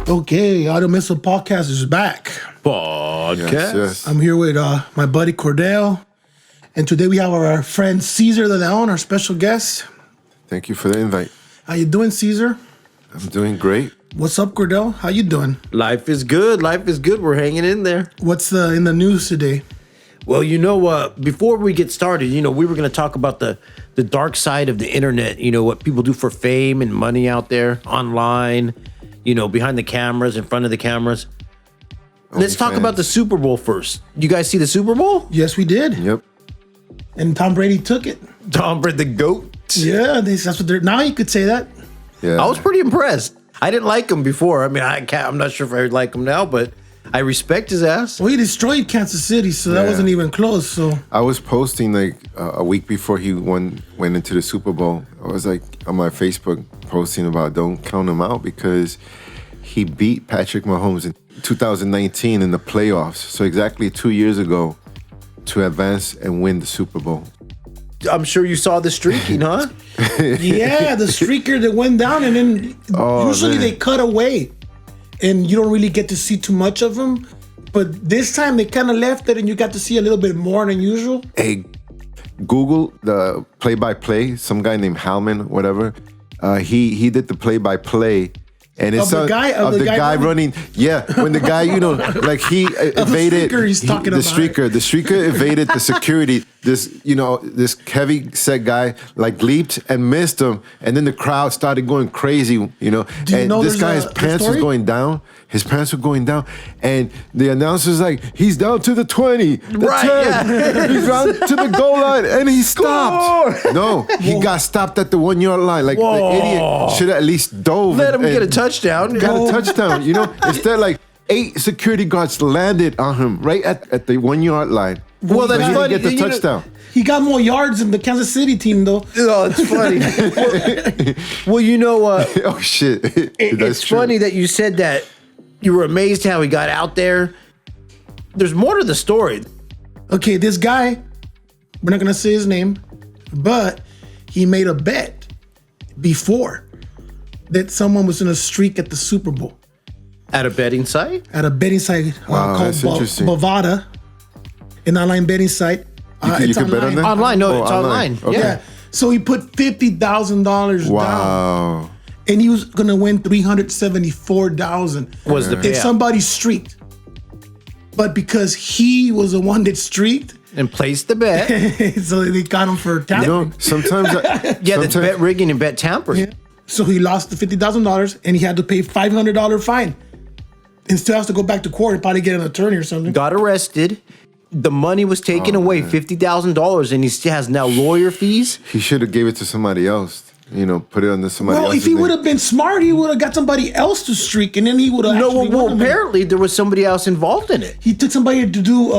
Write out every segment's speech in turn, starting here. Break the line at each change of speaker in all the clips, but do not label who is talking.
Okay, Audio Missile Podcast is back.
Podcast.
Yes.
I'm here with my buddy Cordell, and today we have our friend Cesar de Leon, our special guest.
Thank you for the invite.
How you doing, Cesar?
I'm doing great.
What's up, Cordell? How you doing?
Life is good. Life is good. We're hanging in there.
What's in the news today?
Well, before we get started, we were going to talk about the dark side of the internet, what people do for fame and money out there online, behind the cameras, in front of the cameras. Let's talk about the Super Bowl first. You guys see the Super Bowl?
Yes, we did.
Yep.
And Tom Brady took it.
Tom Brady, the GOAT.
Yeah, that's what they're... Now you could say that.
Yeah.
I was pretty impressed. I didn't like him before. I mean, I'm not sure if I like him now, but I respect his ass.
Well, he destroyed Kansas City, so that wasn't even close. So
I was posting like a week before he went into the Super Bowl. I was like on my Facebook posting about don't count him out because he beat Patrick Mahomes in 2019 in the playoffs. So exactly 2 years ago to advance and win the Super Bowl.
I'm sure you saw the streaking, huh?
yeah, the streaker that went down, and then usually they cut away, and you don't really get to see too much of them. But this time they kind of left it, and you got to see a little bit more than usual.
Hey, Google the play-by-play. Some guy named Hallman, whatever. He did the play-by-play. And it's
of the guy
running. Yeah, when the guy, like he evaded
the
streaker evaded the security. This heavy set guy like leaped and missed him, and then the crowd started going crazy. And this guy's pants was going down. His pants were going down, and the announcer's like, "He's down to the 20, the 10. Yeah. He's down to the goal line," and he stopped. No, he got stopped at the 1 yard line. Like the idiot should have at least dove.
Let him get a touchdown.
Got a touchdown. Instead, like 8 security guards landed on him right at the 1 yard line.
Well, that's
he
funny.
didn't get the touchdown.
He got more yards than the Kansas City team, though.
Oh, it's funny.
Oh shit!
It's funny that you said that. You were amazed how he got out there. There's more to the story.
Okay, this guy, we're not gonna say his name, but he made a bet before that someone was gonna streak at the Super Bowl.
At a betting site?
At a betting site called Bovada, an online betting site.
You can bet on that?
Online, no, it's online.
Okay.
Yeah. So he put $50,000 down.
Wow.
And he was gonna win $374,000.
Was the payout.
If somebody streaked. But because he was the one that streaked
and placed the bet.
so they got him for tampering.
Sometimes
that's bet rigging and bet tampering.
Yeah. So he lost the $50,000 and he had to pay $500 fine. And still has to go back to court and probably get an attorney or something.
Got arrested. The money was taken away, $50,000, and he still has now lawyer fees.
He should have gave it to somebody else. Put it under somebody else.
Well, if he would have been smart, he would have got somebody else to streak, and then he would have.
Apparently there was somebody else involved in it.
He took somebody to do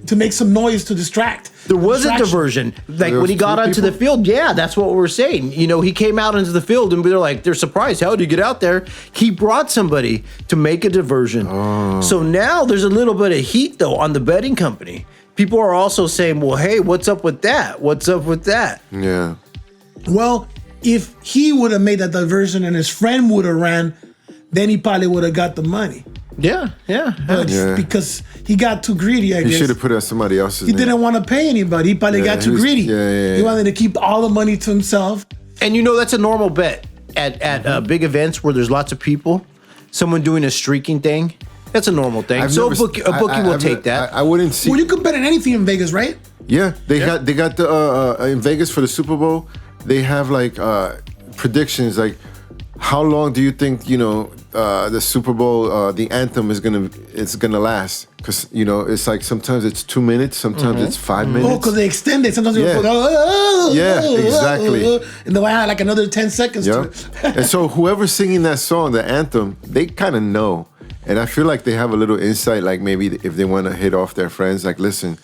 to make some noise to distract.
There was a diversion. Like when he got onto the field, that's what we're saying. He came out into the field, and they're surprised. How did you get out there? He brought somebody to make a diversion.
Oh.
So now there's a little bit of heat though on the betting company. People are also saying, "Well, hey, what's up with that? What's up with that?"
Yeah.
Well, if he would have made that diversion and his friend would have ran, then he probably would have got the money.
Yeah.
But because he got too greedy, I guess.
He should have put it on somebody else's
He
name.
didn't want to pay anybody. He probably got too greedy. He wanted to keep all the money to himself.
And that's a normal bet at big events where there's lots of people. Someone doing a streaking thing. That's a normal thing. A bookie will take that.
I wouldn't see.
Well, you could bet on anything in Vegas, right?
Yeah, they got the in Vegas for the Super Bowl. They have like predictions like how long do you think the Super Bowl the anthem is gonna last? Because it's like sometimes it's 2 minutes, sometimes it's 5 minutes.
Oh, because they extend it. Sometimes
Yeah. Exactly.
And they'll add like another 10 seconds to it.
And so whoever's singing that song, the anthem, they kind of know. And I feel like they have a little insight, like maybe if they want to hit off their friends, like, listen,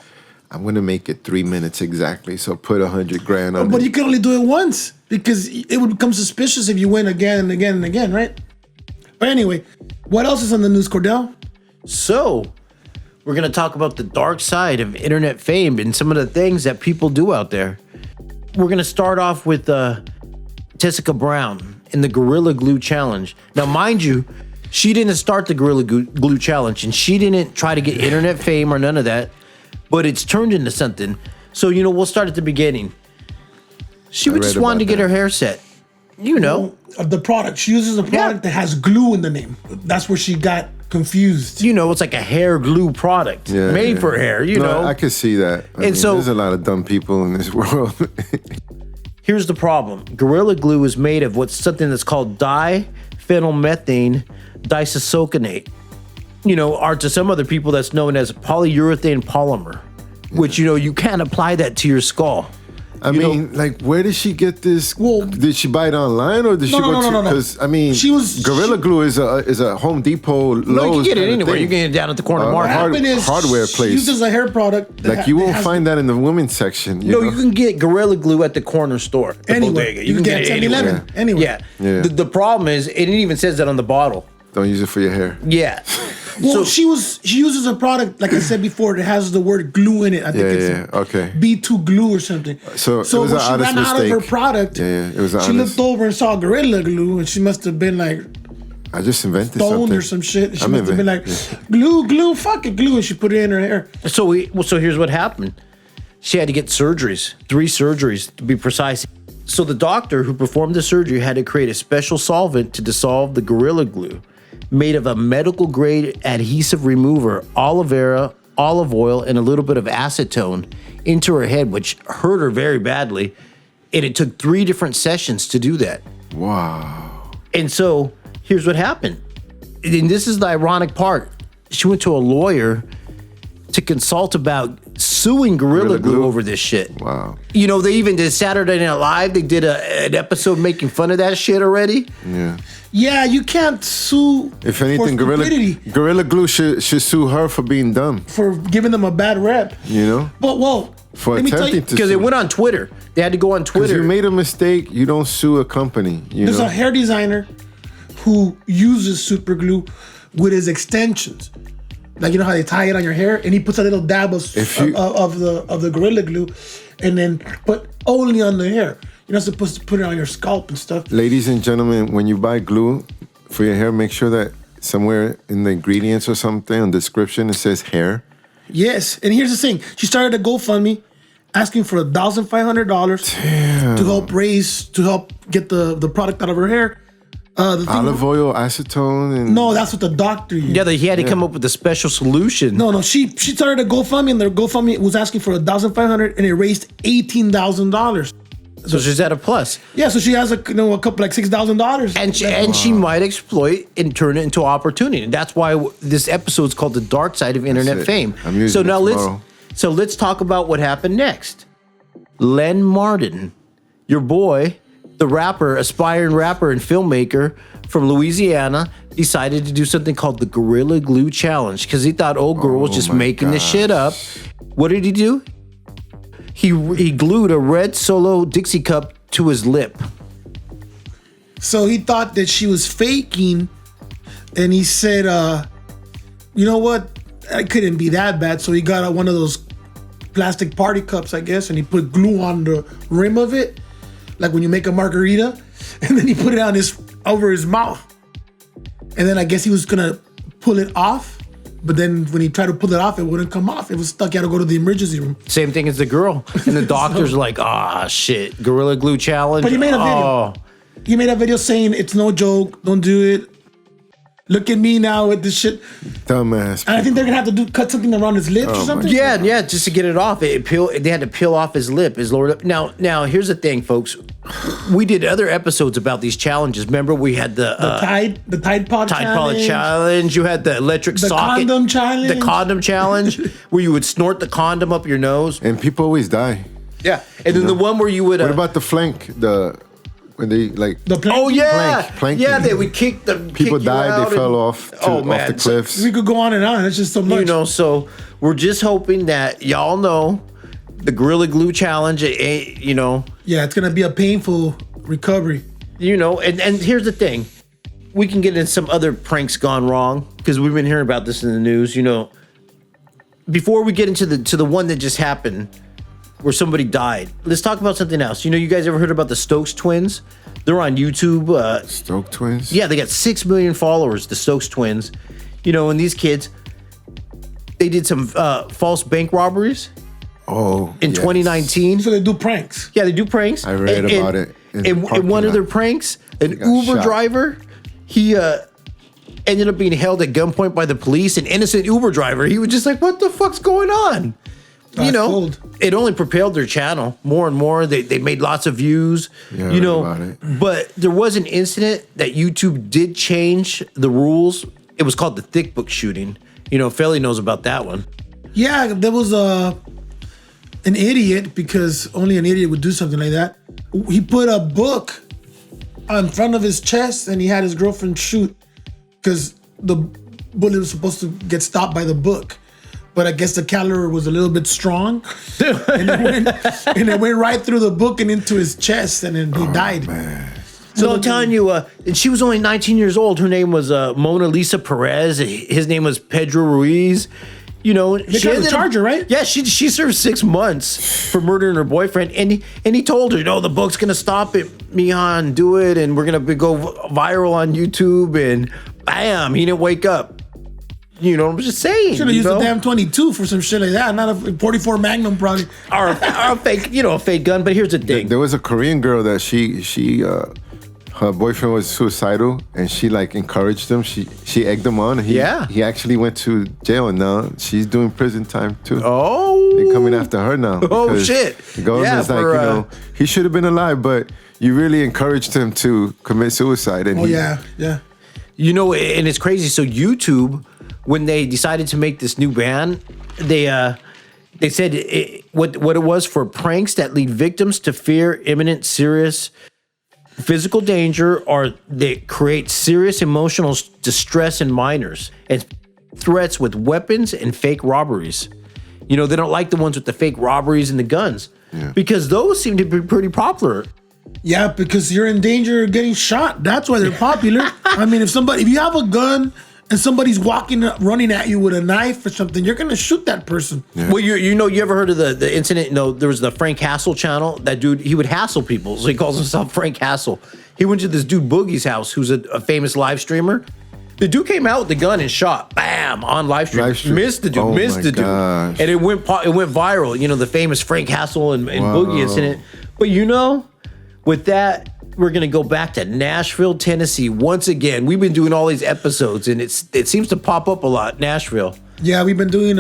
I'm going to make it 3 minutes exactly, so put $100,000 on it.
But you can only do it once because it would become suspicious if you win again and again and again, right? But anyway, what else is on the news, Cordell?
So, we're going to talk about the dark side of internet fame and some of the things that people do out there. We're going to start off with Tessica Brown in the Gorilla Glue Challenge. Now, mind you, She didn't start the Gorilla Glue challenge, and she didn't try to get internet fame or none of that. But it's turned into something. So we'll start at the beginning. She just wanted to get her hair set.
The product. She uses a product that has glue in the name. That's where she got confused.
It's like a hair glue product made for hair,
I could see that. I mean, there's a lot of dumb people in this world.
Here's the problem. Gorilla Glue is made of something that's called diphenylmethane diisoconate. Or to some other people that's known as polyurethane polymer, which, you can't apply that to your skull.
I mean, where did she get this?
Well,
did she buy it online or did she go to? Because Gorilla Glue is a Home Depot, Lowe's.
No, you can get it anywhere. You can get it down at the corner market.
Hardware place.
She uses a hair product.
You won't find that in the women's section.
You can get Gorilla Glue at the corner store.
Anywhere. You can get it at 7-Eleven. Anywhere.
Yeah. The problem is, it even says that on the bottle.
Don't use it for your hair.
Yeah.
Well, she uses a product, like I said before, that has the word glue in it. I think it's B2 glue or something.
So
when she ran out of her product,
it was
she looked over and saw Gorilla Glue, and she must have been like,
I just invented
stoned
something
or some shit. She must have been like, glue, fuck it, glue, and she put it in her hair.
So here's what happened. She had to get surgeries, 3 surgeries to be precise. So the doctor who performed the surgery had to create a special solvent to dissolve the Gorilla Glue, made of a medical grade adhesive remover, aloe vera, olive oil, and a little bit of acetone into her head, which hurt her very badly. And it took 3 different sessions to do that.
Wow.
And so here's what happened. And this is the ironic part. She went to a lawyer to consult about suing Gorilla Glue over this shit.
Wow.
They even did Saturday Night Live. They did an episode making fun of that shit already.
Yeah.
Yeah, you can't sue.
If anything, Gorilla Glue should sue her for being dumb.
For giving them a bad rep. But,
for attempting to
because it went on Twitter. They had to go on Twitter.
Because you made a mistake, you don't sue a company.
There's a hair designer who uses super glue with his extensions. Like, how they tie it on your hair, and he puts a little dab of the Gorilla Glue, and then put only on the hair. You're not supposed to put it on your scalp and stuff.
Ladies and gentlemen, when you buy glue for your hair, make sure that somewhere in the ingredients or something, in the description, it says hair.
Yes, and here's the thing. She started a GoFundMe asking for $1,500 to help get the product out of her hair.
Olive oil, acetone, and
no, that's what the doctor used.
Yeah, he had to come up with a special solution.
No, she started a GoFundMe, and their GoFundMe was asking for $1,500, and it raised $18,000.
So she's at a plus.
Yeah, so she has a couple like $6,000,
and she might exploit and turn it into opportunity. And that's why this episode is called "The Dark Side of Internet Fame."
I'm using
let's talk about what happened next. Len Martin, your boy, the aspiring rapper and filmmaker from Louisiana, decided to do something called the Gorilla Glue Challenge because he thought old girl was just making this shit up. What did he do? He glued a red Solo Dixie cup to his lip.
So he thought that she was faking, and he said, you know what? I couldn't be that bad. So he got one of those plastic party cups, I guess, and he put glue on the rim of it, like when you make a margarita, and then he put it over his mouth. And then I guess he was gonna pull it off, but then when he tried to pull it off, it wouldn't come off. It was stuck. He had to go to the emergency room.
Same thing as the girl. And the doctor's like, shit, Gorilla Glue Challenge.
But he made a video. He made a video saying, it's no joke, don't do it. Look at me now with this shit.
Dumbass.
And I think they're gonna have to cut something around his lips or something.
Yeah, just to get it off. They had to peel off his lip, his lower lip. Now here's the thing, folks. We did other episodes about these challenges. Remember, we had the
Tide Pod
challenge. You had the electric socket. The condom challenge, where you would snort the condom up your nose.
And people always die.
Yeah, and then the one where you would.
What about the flank? When they like
the planking?
Planking.
Yeah, they would kick the
people died. They fell off off the cliffs.
We could go on and on. It's just so much.
So we're just hoping that y'all know the Gorilla Glue Challenge.
Yeah, it's gonna be a painful recovery.
And here's the thing: we can get into some other pranks gone wrong because we've been hearing about this in the news. Before we get into the one that just happened, where somebody died. Let's talk about something else. You guys ever heard about the Stokes Twins? They're on YouTube.
Stokes Twins?
Yeah, they got 6 million followers, the Stokes Twins. You know, and these kids, they did some false bank robberies.
Oh,
in 2019.
So they do pranks.
Yeah, they do pranks.
I read about it.
And one of their pranks, an Uber driver, he ended up being held at gunpoint by the police. An innocent Uber driver. He was just like, "What the fuck's going on?"
That's
you know,
cold.
It only propelled their channel more and more. They made lots of views.
Yeah,
you know,
about it.
but there was an incident that YouTube did change the rules. It was called the thick book shooting. You know, Felly knows about that one.
Yeah, there was an idiot, because only an idiot would do something like that. He put a book in front of his chest and he had his girlfriend shoot because the bullet was supposed to get stopped by the book. But I guess the caliber was a little bit strong, and it went right through the book and into his chest, and then he died.
Man.
So I'm telling you, and she was only 19 years old. Her name was Mona Lisa Perez. His name was Pedro Ruiz. You know,
they tried to charge her, right?
Yeah, she served 6 months for murdering her boyfriend, and he told her, "No, the book's gonna stop it, Mihan, do it, and we're gonna go viral on YouTube." And bam, he didn't wake up. You know, I'm just saying.
Should have used a damn 22 for some shit like that, not a 44 Magnum, probably,
or a fake, a fake gun. But here's the thing:
there was a Korean girl that her boyfriend was suicidal, and she like encouraged him. She egged him on. He actually went to jail, and now she's doing prison time too.
Oh,
they're coming after her now.
Oh shit!
The government's like, he should have been alive, but you really encouraged him to commit suicide. And
yeah.
You know, and it's crazy. So YouTube, when they decided to make this new ban, they said what it was for pranks that lead victims to fear imminent serious physical danger, or they create serious emotional distress in minors, and threats with weapons and fake robberies. You know, they don't like the ones with the fake robberies and the guns, because those seem to be pretty popular.
Yeah, because you're in danger of getting shot. That's why they're popular. I mean, if you have a gun and somebody's running at you with a knife or something, you're gonna shoot that person.
Yeah. Well, you ever heard of the incident? You know, there was the Frank Hassel channel. That dude, he would hassle people, so he calls himself Frank Hassel. He went to this dude Boogie's house, who's a famous live streamer. The dude came out with the gun and shot, bam, on live stream. Missed the dude, and it went viral. You know, the famous Frank Hassel and Boogie incident. But you know, with that, we're gonna go back to Nashville, Tennessee once again. We've been doing all these episodes, and it seems to pop up a lot. Nashville.
Yeah, we've been doing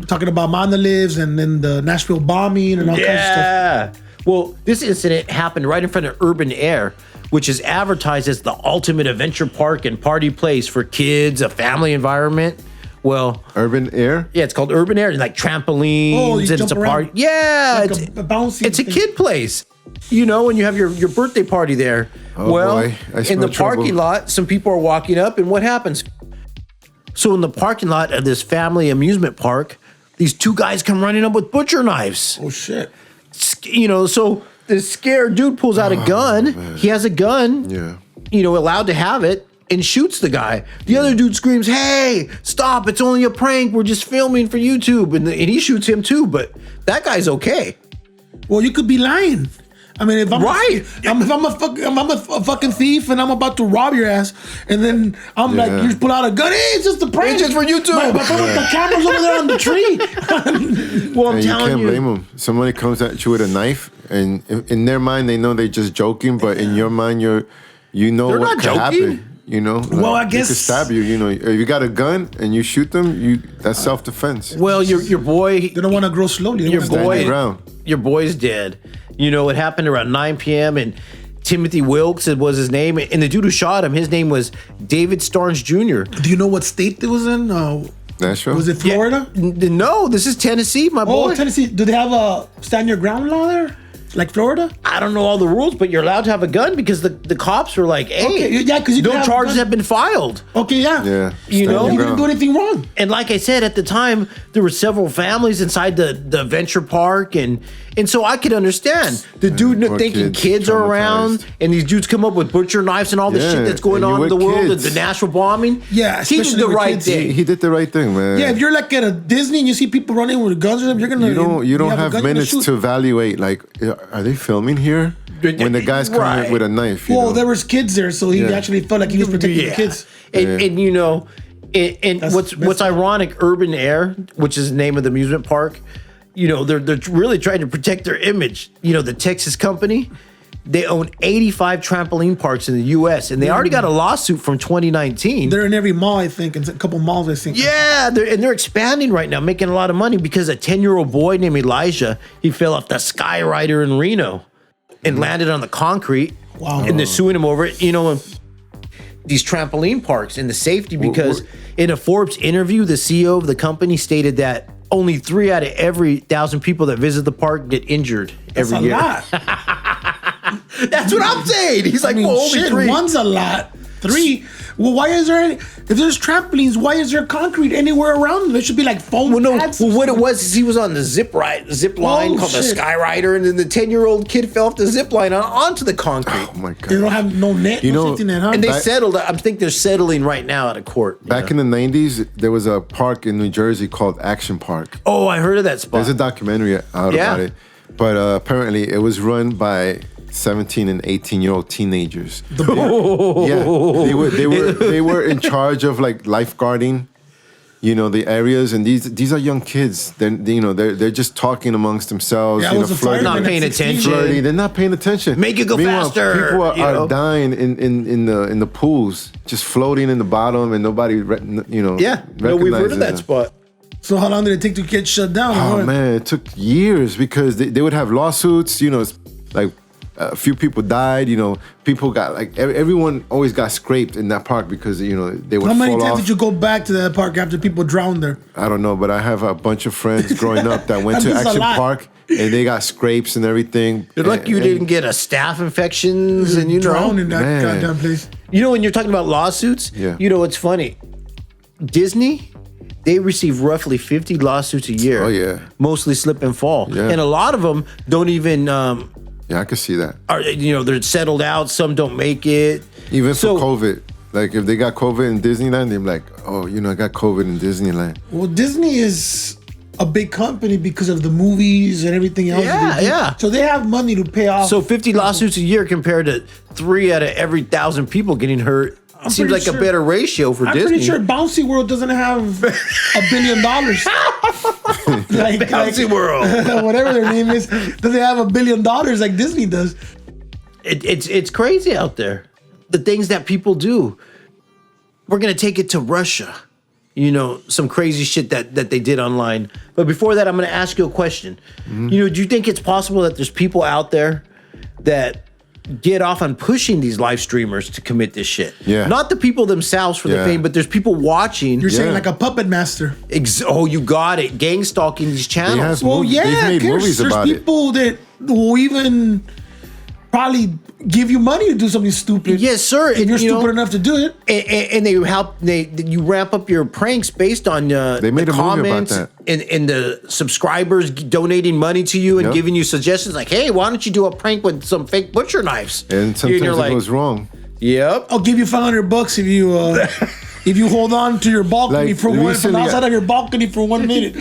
talking about Monoliths and then the Nashville bombing and all kinds of stuff.
Yeah. Well, this incident happened right in front of Urban Air, which is advertised as the ultimate adventure park and party place for kids, a family environment. Well,
Urban Air?
Yeah, it's called Urban Air, and like trampolines, and it's a party. Yeah,
like a bouncy
it's a kid place. You know, when you have your birthday party there.
Oh,
well,
boy.
in the parking lot, some people are walking up, and what happens? So in the parking lot of this family amusement park, these two guys come running up with butcher knives.
Oh shit!
You know, so this scared dude pulls out a gun. Man. He has a gun.
Yeah.
You know, allowed to have it, and shoots the guy. The other dude screams, "Hey, stop! It's only a prank. We're just filming for YouTube." And he shoots him too, but that guy's okay.
Well, you could be lying. I mean, if I'm
I'm
a fucking thief and I'm about to rob your ass, and then I'm like, you pull out a gun, hey, it's just a prank.
It's just for YouTube.
But the camera's over there on the tree.
Well, I'm telling you.
You can't blame them. Somebody comes at you with a knife, and in their mind, they know they're just joking, but in your mind, you know
they're
what could happen. You know,
well, I guess
they could stab you. You know, if you got a gun and you shoot them, that's self-defense.
Well, your boy,
they don't want to grow slowly.
Your boy's dead. You know, it happened around 9 p.m. and Timothy Wilkes was his name, and the dude who shot him, his name was David Starnes Jr.
Do you know what state it was in?
Nashville.
Was it Florida?
Yeah, no, this is Tennessee, my boy.
Oh, Tennessee. Do they have a stand your ground law there? Like Florida?
I don't know all the rules, but you're allowed to have a gun because the cops were like, hey,
because
no charges have been filed.
Okay, yeah.
Yeah.
You know,
you didn't do anything wrong.
And like I said, at the time, there were several families inside the adventure park, and so I could understand the dude thinking kids are around, and these dudes come up with butcher knives and all the shit that's going on in the world, the Nashville bombing.
Yeah,
he did the right thing.
He did the right thing, man.
Yeah, if you're like at a Disney and you see people running with guns or something, you're gonna
you don't have minutes to evaluate. Like, are they filming here? when the guy's coming with a knife.
Well, there was kids there, so he actually felt like he was protecting the kids.
And you know, and what's ironic, Urban Air, which is the name of the amusement park, you know, they're really trying to protect their image. You know, the Texas company, they own 85 trampoline parks in the U.S. and they already got a lawsuit from 2019.
They're in every mall, I think, and a couple malls, I think.
Yeah, they're expanding right now, making a lot of money because a 10-year-old boy named Elijah, he fell off the Skyrider in Reno and landed on the concrete.
Wow.
And they're suing him over it. You know, these trampoline parks and the safety, because in a Forbes interview, the CEO of the company stated that only 3 out of every 1,000 people that visit the park get injured every year.
That's a lot.
That's what I'm saying. He's like, well, only
shit,
3.
One's a lot. 3. Well, why is there if there's trampolines, why is there concrete anywhere around them? There should be like foam pads.
Well, what it was is he was on the zip line called the Skyrider, and then the 10-year-old kid fell off the zip line onto the concrete.
Oh my God.
They don't have no net, safety net, huh?
And they settled. I think they're settling right now out of court.
Back in the 90s, there was a park in New Jersey called Action Park.
Oh, I heard of that spot.
There's a documentary out about it. But apparently it was run by 17 and 18-year-old teenagers. They were in charge of like lifeguarding, you know, the areas, and these are young kids. They're just talking amongst themselves, flirting,
not paying attention.
Flirting. They're not paying attention.
Make it go faster.
People are dying in the pools, just floating in the bottom, and nobody, recognizes
we've heard of that
them.
spot.
So how long did it take to get shut down?
Oh man, it took years because they would have lawsuits. You know, it's like a few people died. You know, people got like everyone always got scraped in that park because they would fall off.
How many times did you go back to that park after people drowned there?
I don't know, but I have a bunch of friends growing up that went to Action Park and they got scrapes and everything.
You're lucky you didn't get a staph infections and
drown in that goddamn place.
You know, when you're talking about lawsuits, you know what's funny? Disney. They receive roughly 50 lawsuits a year.
Oh, yeah.
Mostly slip and fall. Yeah. And a lot of them don't even...
I can see that.
They're settled out. Some don't make it.
Even for COVID. Like, if they got COVID in Disneyland, they're like, oh, I got COVID in Disneyland.
Well, Disney is a big company because of the movies and everything else.
Yeah.
So they have money to pay off.
So 50 lawsuits a year compared to 3 out of every 1,000 people getting hurt. Seems like a better ratio for Disney.
I'm pretty sure Bouncy World doesn't have $1 billion.
Bouncy World,
whatever their name is, doesn't have $1 billion like Disney does.
It's crazy out there. The things that people do. We're gonna take it to Russia. You know, some crazy shit that they did online. But before that, I'm gonna ask you a question. Mm-hmm. You know, do you think it's possible that there's people out there that get off on pushing these live streamers to commit this shit?
Yeah.
Not the people themselves for the fame, but there's people watching.
You're saying like a puppet master.
You got it. Gang stalking these channels.
There's people that will even probably give you money to do something stupid.
Yes, sir.
And you're stupid enough to do it.
And you ramp up your pranks based on
they made
the comments
movie about that.
And the subscribers donating money to you and giving you suggestions like, hey, why don't you do a prank with some fake butcher knives?
And sometimes it goes wrong.
Yep.
I'll give you $500 if you if you hold on to your balcony from the outside of your balcony for 1 minute.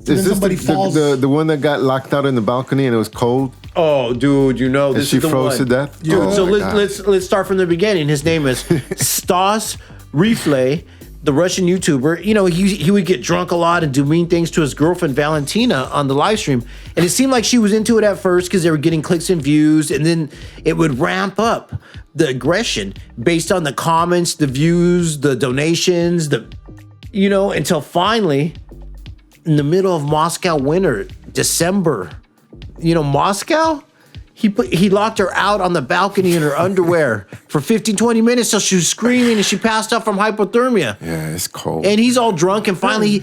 Is this the one that got locked out in the balcony and it was cold?
Oh, dude, this
she
is the
froze
one.
to death?
Dude, so let's start from the beginning. His name is Stas Reflay, the Russian YouTuber. You know, he would get drunk a lot and do mean things to his girlfriend Valentina on the live stream. And it seemed like she was into it at first because they were getting clicks and views, and then it would ramp up the aggression based on the comments, the views, the donations, until finally, in the middle of Moscow winter, December, Moscow, he locked her out on the balcony in her underwear for 15, 20 minutes till she was screaming and she passed out from hypothermia.
Yeah, it's cold.
And he's all drunk, and finally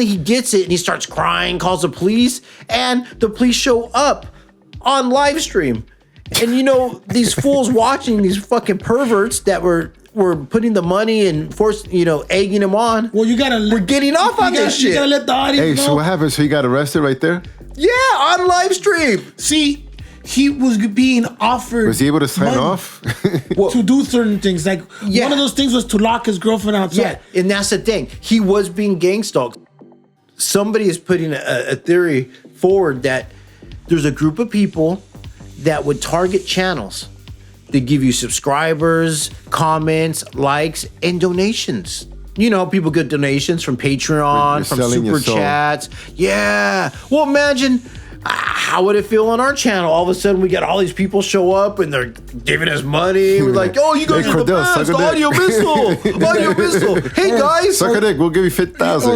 he gets it and he starts crying, calls the police, and the police show up on live stream. And these fools watching, these fucking perverts that were putting the money and egging him on.
Well, we're
getting off on this shit.
You gotta let the audience know.
So what happened? So he got arrested right there?
Yeah, on live stream.
See, he was being offered.
Was he able to sign off?
To do certain things. Like one of those things was to lock his girlfriend outside.
Yeah, and that's the thing. He was being gang stalked. Somebody is putting a theory forward that there's a group of people that would target channels that give you subscribers, comments, likes, and donations. You know, people get donations from Patreon, from Super Chats. Yeah. Well, imagine how would it feel on our channel? All of a sudden, we got all these people show up and they're giving us money. We're like, oh, you guys are the best. Audio missile. Audio missile. Hey, guys.
Suck a dick. We'll give you 50,000.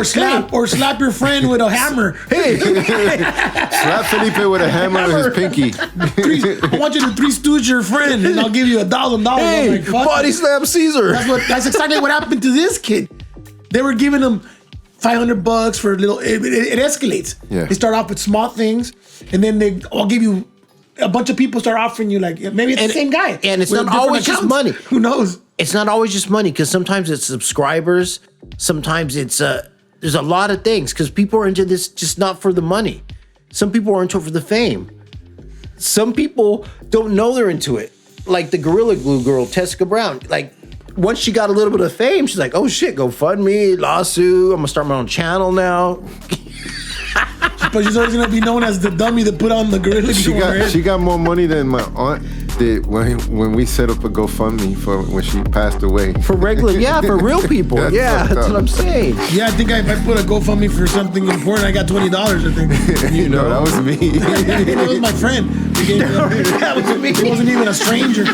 Or slap your friend with a hammer.
Hey.
Slap Felipe with a hammer on his pinky.
I want you to Three Stooge your friend and I'll give you $1,000.
Hey, like, body slam Caesar.
That's exactly what happened to this kid. They were giving him $500 for a little. It escalates.
Yeah.
They start off with small things, and then I'll give you a bunch of people start offering you like maybe it's the same guy.
And it's not always just money.
Who knows?
It's not always just money because sometimes it's subscribers. Sometimes it's there's a lot of things because people are into this just not for the money. Some people are into it for the fame. Some people don't know they're into it. Like the Gorilla Glue girl, Tessica Brown. Like, once she got a little bit of fame, she's like, oh shit, GoFundMe, lawsuit, I'm gonna start my own channel now.
But she's always gonna be known as the dummy that put on the Gorilla Glue.
She got more money than my aunt did when we set up a GoFundMe for when she passed away.
For regular, for real people. That's what I'm saying.
Yeah, I think if I put a GoFundMe for something important, I got $20, I think.
You know, that was me.
That was my friend.
That was me.
It wasn't even a stranger.